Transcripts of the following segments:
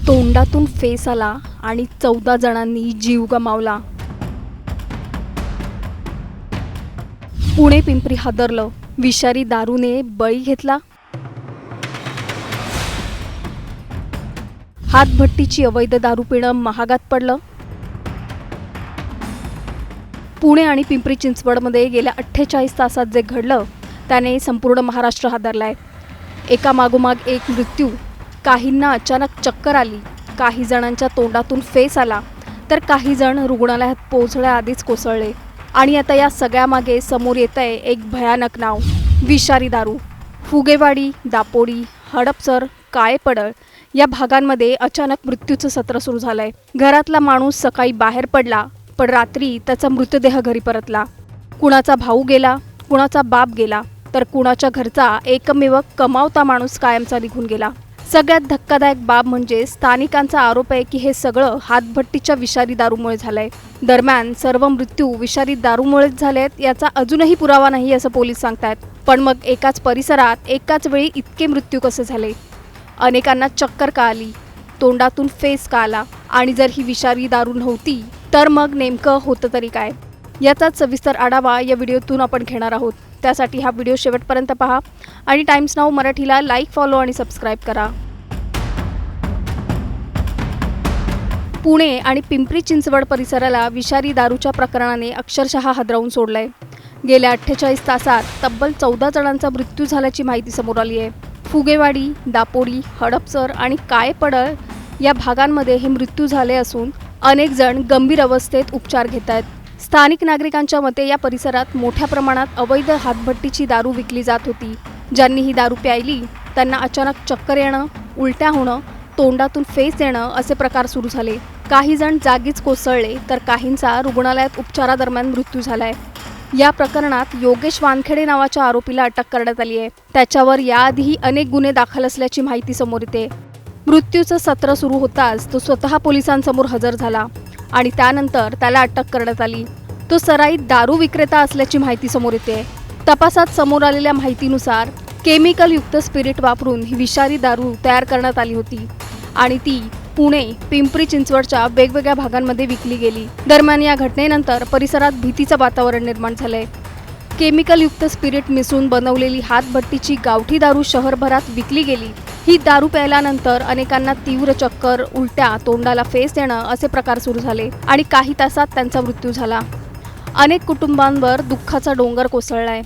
तोंडातून फेस आला आणि 14 जणांनी जीव गमावला। पुणे पिंपरी हादरलं, विषारी दारूने बळी घेतला। हातभट्टीची अवैध दारू पिणं महागात पडलं। पुणे आणि पिंपरी चिंचवडमध्ये गेल्या 48 तासात जे घडलं त्याने संपूर्ण महाराष्ट्र हादरलाय। एका मागोमाग एक मृत्यू, काहींना अचानक चक्कर आली, काही जणांच्या तोंडातून फेस आला, तर काही जण रुग्णालयात पोहोचण्याआधीच कोसळले। आणि आता या सगळ्यामागे समोर येतंय एक भयानक नाव, विषारी दारू। फुगेवाडी, दापोडी, हडपसर, काळेपडळ या भागांमध्ये अचानक मृत्यूचं सत्र सुरू झालंय। घरातला माणूस सकाळी बाहेर पडला, पण रात्री त्याचा मृतदेह घरी परतला। कुणाचा भाऊ गेला, कुणाचा बाप गेला, तर कुणाच्या घरचा एकमेव कमावता माणूस कायमचा निघून गेला। सगळ्यात धक्कादायक बाब म्हणजे स्थानिकांचा आरोप आहे की हे सगळं हातभट्टीच्या विषारी दारूमुळे झालंय। दरम्यान सर्व मृत्यू विषारी दारूमुळेच झालेत याचा अजूनही पुरावा नाही असं पोलीस सांगतात। पण मग एकाच परिसरात एकाच वेळी इतके मृत्यू कसे झाले? अनेकांना चक्कर का आली? तोंडातून फेस का आला? आणि जर ही विषारी दारू नव्हती तर मग नेमकं होतं तरी काय? याचाच सविस्तर आढावा या व्हिडिओतून आपण घेणार आहोत। त्यासाठी हा व्हिडिओ शेवटपर्यंत पहा आणि टाइम्स नाऊ मराठीला लाईक, फॉलो आणि सबस्क्राईब करा। पुणे आणि पिंपरी चिंचवड परिसराला विषारी दारूच्या प्रकरणाने अक्षरशः हादरवून सोडलंय। गेल्या 48 तासात तब्बल 14 जणांचा मृत्यू झाल्याची माहिती समोर आली आहे। फुगेवाडी, दापोडी, हडपसर आणि काळेपडळ या भागांमध्ये हे मृत्यू झाले असून अनेक जण गंभीर अवस्थेत उपचार घेत आहेत। स्थानिक नागरिकांच्या मते या परिसरात मोठ्या प्रमाणात अवैध हातभट्टीची दारू विकली जात होती। ज्यांनी ही दारू प्यायली त्यांना अचानक चक्कर येणं, उलट्या होणं, तोंडातून फेस येणं असे प्रकार सुरू झाले। काही जण जागीच कोसळले, तर काहींचा रुग्णालयात उपचारादरम्यान मृत्यू झालाय। या प्रकरणात योगेश वानखेडे नावाच्या आरोपीला अटक करण्यात आली आहे। त्याच्यावर याआधीही अनेक गुन्हे दाखल असल्याची माहिती समोर येते। मृत्यूचं सत्र सुरू होताच तो स्वतः पोलिसांसमोर हजर झाला आणि त्यानंतर त्याला अटक करण्यात आली। तो सराईत दारू विक्रेता असल्याची माहिती समोर येते। तपासात समोर आलेल्या माहितीनुसार केमिकल युक्त स्पिरिट वापरून ही विषारी दारू तयार करण्यात आली होती आणि ती पुणे, पिंपरी चिंचवडच्या वेगवेगळ्या भागांमध्ये विकली गेली। दरम्यान या घटनेनंतर परिसरात भीतीचं वातावरण निर्माण झालंय। केमिकल युक्त स्पिरिट मिसळून बनवलेली हातभट्टीची गावठी दारू शहरभरात विकली गेली। ही दारू प्यायल्यानंतर अनेकांना तीव्र चक्कर, उलट्या, तोंडाला फेस येणं असे प्रकार सुरू झाले आणि काही तासात त्यांचा मृत्यू झाला। अनेक कुटुंबांवर दुःखाचा डोंगर कोसळलाय।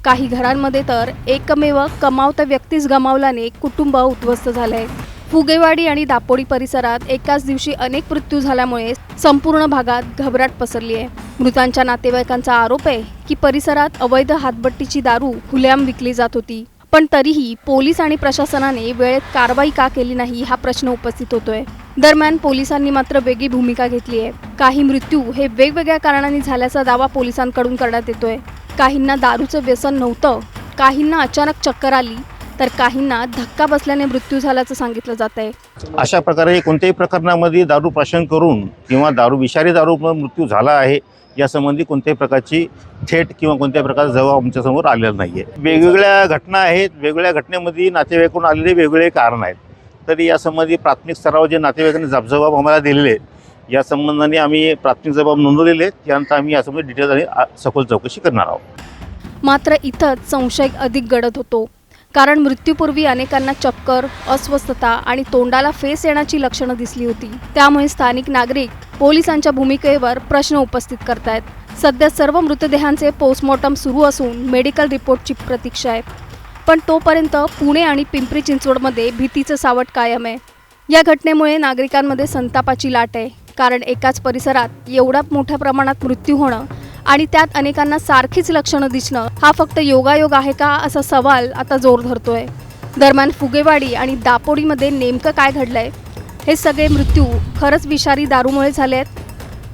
काही घरांमध्ये तर एकमेव कमावता व्यक्तीच गमावल्याने कुटुंब उद्ध्वस्त झालंय। फुगेवाडी आणि दापोडी परिसरात एकाच दिवशी अनेक मृत्यू झाल्यामुळे संपूर्ण भागात घबराट पसरली आहे। मृतांच्या नातेवाईकांचा आरोप आहे की परिसरात अवैध हातभट्टीची दारू खुलेआम विकली जात होती, पण तरीही पोलीस आणि प्रशासनाने वेळेत कारवाई का केली नाही हा प्रश्न उपस्थित होतोय। दरम्यान पोलिसांनी मात्र वेगळी भूमिका घेतली आहे। काही मृत्यू हे वेगवेगळ्या कारणांनी झाल्याचा दावा पोलिसांकडून करण्यात येतोय। काहींना दारूचं व्यसन नव्हतं, काहींना अचानक चक्कर आली, तर काहींना धक्का बसल्याने मृत्यू झाल्याचं सांगितलं जात आहे। अशा प्रकारे कोणत्याही प्रकरणामध्ये दारू प्राशन करून किंवा विषारी दारूमुळे मृत्यू झाला आहे यासंबंधी कोणत्याही प्रकारची थेट किंवा कोणत्याही प्रकारचा जबाब आमच्यासमोर आलेला नाही आहे। वेगवेगळ्या घटना आहेत, वेगवेगळ्या घटनेमध्ये नातेवाईकडून आलेले वेगवेगळे कारण आहेत। तरी यासंबंधी प्राथमिक स्तरावर जे नातेवाईकांनी जबाब आम्हाला दिलेले आहेत या संबंधाने आम्ही प्राथमिक जबाब नोंदवलेले आहेत। त्यानंतर आम्ही यासंबंधी डिटेल आणि सखोल चौकशी करणार आहोत। मात्र इथंच संशय अधिक गडद होतो, कारण मृत्यूपूर्वी अनेकांना चक्कर, अस्वस्थता आणि तोंडाला फेस येण्याची लक्षणं दिसली होती। त्यामुळे स्थानिक नागरिक पोलिसांच्या भूमिकेवर प्रश्न उपस्थित करतायत। सध्या सर्व मृतदेहांचे पोस्टमॉर्टम सुरू असून मेडिकल रिपोर्टची प्रतीक्षा आहे। पण तोपर्यंत पुणे आणि पिंपरी चिंचवडमध्ये भीतीचं सावट कायम आहे। या घटनेमुळे नागरिकांमध्ये संतापाची लाट आहे, कारण एकाच परिसरात एवढ्या मोठ्या प्रमाणात मृत्यू होणं आणि त्यात अनेकांना सारखीच लक्षणं दिसणं हा फक्त योगायोग आहे का असा सवाल आता जोर धरतोय। दरम्यान फुगेवाडी आणि दापोडीमध्ये नेमकं काय घडलंय? हे सगळे मृत्यू खरंच विषारी दारूमुळे झाले आहेत?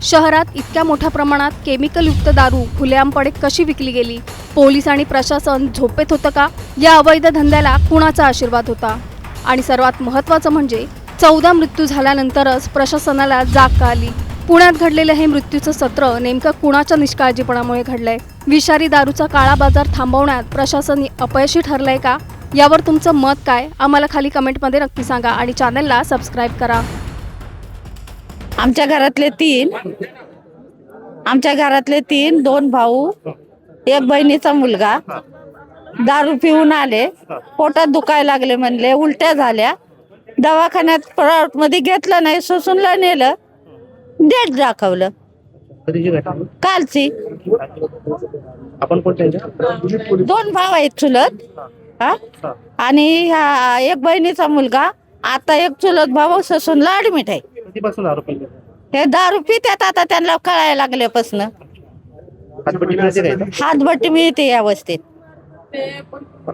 शहरात इतक्या मोठ्या प्रमाणात केमिकलयुक्त दारू खुलेआमपणे कशी विकली गेली? पोलीस आणि प्रशासन झोपेत होतं का? या अवैध धंद्याला कुणाचा आशीर्वाद होता? आणि सर्वात महत्त्वाचं म्हणजे 14 मृत्यू झाल्यानंतरच प्रशासनाला जाग का आली? पुण्यात घडलेलं हे मृत्यूचं सत्र नेमकं कुणाच्या निष्काळजीपणामुळे घडलंय? विषारी दारूचा काळा बाजार थांबवण्यात प्रशासन अपयशी ठरलंय का? यावर तुमचं मत काय आम्हाला खाली कमेंटमध्ये नक्की सांगा आणि चॅनलला सबस्क्राईब करा. आमच्या घरातले तीन 2 भाऊ, एक बहिणीचा मुलगा दारू पिऊन आले, पोटात दुखायला लागले, म्हणले उलट्या झाल्या, दवाखान्यात प्रायव्हेट मध्ये घेतलं नाही, सुसूनला नेलं, डेट दाखवलं. कालची. आपण कोणत्या 2 भाव आहेत चुलत, हा, आणि ह्या एक बहिणीचा मुलगा, आता एक चुलत भाऊ ससूनला ऍडमिट आहे. कधीपासून दारू पितो? हे दारू पितात आता त्यांना कळायला लागल्यापासून. हातपट्टी मिळते का इथं? हातभट्टी मिळते या वस्तीत.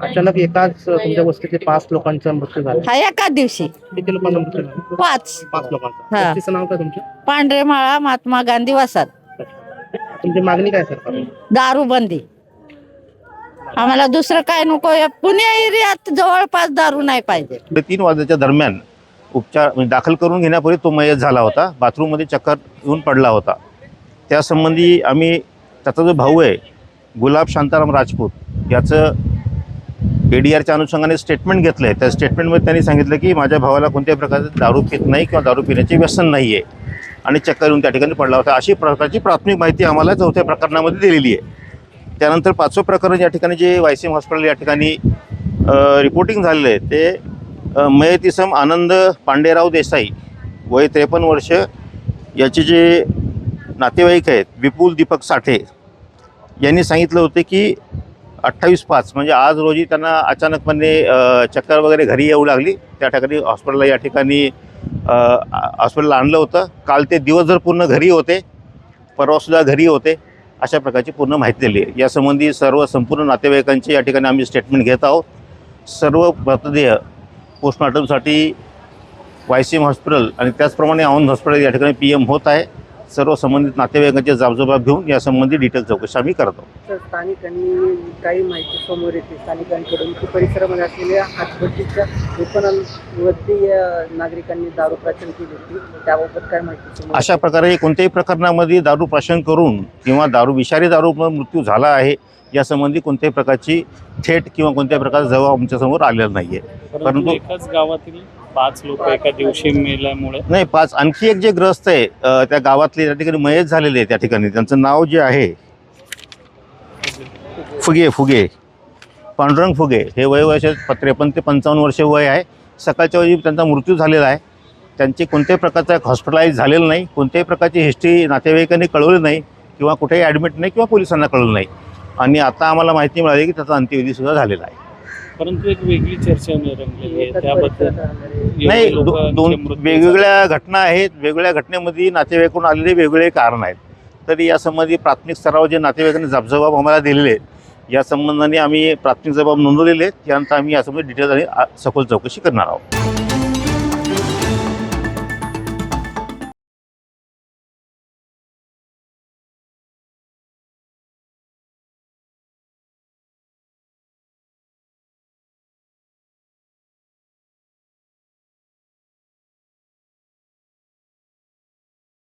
अचानक एकाच तुमच्या वस्तीतले 5 लोकांचा मृत्यू झाला. हा एका दिवशी किती लोकांचा मृत्यू झाला? 5. 5 लोकांचा. हा. वस्तीचं नाव काय तुमचं? पांढरेमाळा महात्मा गांधी वसाहत. तुमची मागणी काय सरकार? दारू बंदी. आम्हाला दुसरं काय नको. या पुणे एरियात जवळपास दारू नाही पाहिजे. 3 वाजल्याच्या दरम्यान उपचार म्हणजे दाखल करून घेण्यापूर्वी तो मयत झाला होता. बाथरूममध्ये चक्कर येऊन पडला होता. त्यासंबंधी आम्ही त्याचा जो भाऊ आहे गुलाब शांताराम राजपूत याचं ADRच्या अनुषंगाने स्टेटमेंट घेतलं आहे. त्या स्टेटमेंटमध्ये त्यांनी सांगितलं की माझ्या भावाला कोणत्याही प्रकारचं दारू पित नाही किंवा दारू पिण्याचे व्यसन नाही आहे आणि चक्कर येऊन त्या ठिकाणी पडला होता, अशी प्रकारची प्राथमिक माहिती आम्हाला 4थ्या प्रकरणामध्ये दिलेली आहे. त्यानंतर 5वं प्रकरण या ठिकाणी जे YCM हॉस्पिटल या ठिकाणी रिपोर्टिंग झालेलं आहे ते मयत इसम आनंद पांडेराव देसाई वय 53 वर्ष याचे जे नातेवाईक आहेत विपुल दीपक साठे यांनी सांगितलं होते की 28/5 म्हणजे आज रोजी त्यांना अचानकपणे चक्कर वगैरे घरी येऊ लागली. त्या ठिकाणी हॉस्पिटलला या ठिकाणी हॉस्पिटलला आणलं होतं. काल ते दिवसभर पूर्ण घरी होते, परवासुद्धा घरी होते, अशा प्रकारची पूर्ण माहिती दिली आहे. यासंबंधी संपूर्ण नातेवाईकांची या ठिकाणी आम्ही स्टेटमेंट घेत आहोत. सर्व मृतदेह पोस्टमॉर्टमसाठी YCM हॉस्पिटल आणि त्याचप्रमाणे औंध हॉस्पिटल या ठिकाणी PM होत आहे. सर्व संबंधित नातेवाईकांचे जाबजबाब घेऊन यासंबंधी डिटेल चौकशी आम्ही करत आहोत. स्थानिकांनी काही माहिती समोर येते स्थानिकांकडून की परिसरामध्ये असलेल्या हातभट्टीच्या दुकानांवरती नागरिकांनी दारू प्राशन केली होती, त्याबाबत काय माहिती समोर? अशा प्रकारे कोणत्याही प्रकरणामध्ये दारू प्राशन करून किंवा विषारी दारू मृत्यू झाला आहे यासंबंधी कोणत्याही प्रकारची थेट किंवा कोणत्याही प्रकारचा जबाब आमच्यासमोर आलेला नाही आहे. परंतु एकाच गावातील 5 लोक एका दिवशी मेल्यामुळे नाही 5 आणखी एक जे ग्रस्त आहे त्या गावातले त्या ठिकाणी मयत झालेले आहे. त्या ठिकाणी त्यांचं नाव जे आहे फुगे पांडुरंग फुगे, हे वय 53 ते 55 वर्ष वय आहे. सकाळच्या वेळी त्यांचा मृत्यू झालेला आहे. त्यांचे कोणत्याही प्रकारचा हॉस्पिटलाइज झालेलं नाही, कोणत्याही प्रकारची हिस्ट्री नातेवाईकांनी कळवली नाही किंवा कुठेही ॲडमिट नाही किंवा पोलिसांना कळवलं नाही. आणि आता आम्हाला माहिती मिळाली की त्याचा अंत्यविधीसुद्धा झालेला आहे. परंतु एक वेगळी चर्चा रंगलेली आहे त्याबद्दल. नाही, 2 वेगवेगळ्या घटना आहेत. वेगवेगळ्या घटनेमध्ये नातेवाईकडून आलेले वेगवेगळे कारण आहेत. तरी यासंबंधी प्राथमिक स्तरावर जे नातेवाईकांनी जबाब आम्हाला दिलेले आहेत या संबंधाने आम्ही प्राथमिक जबाब नोंदवलेले आहेत. त्यानंतर आम्ही यासंबंधी डिटेल आणि सखोल चौकशी करणार आहोत.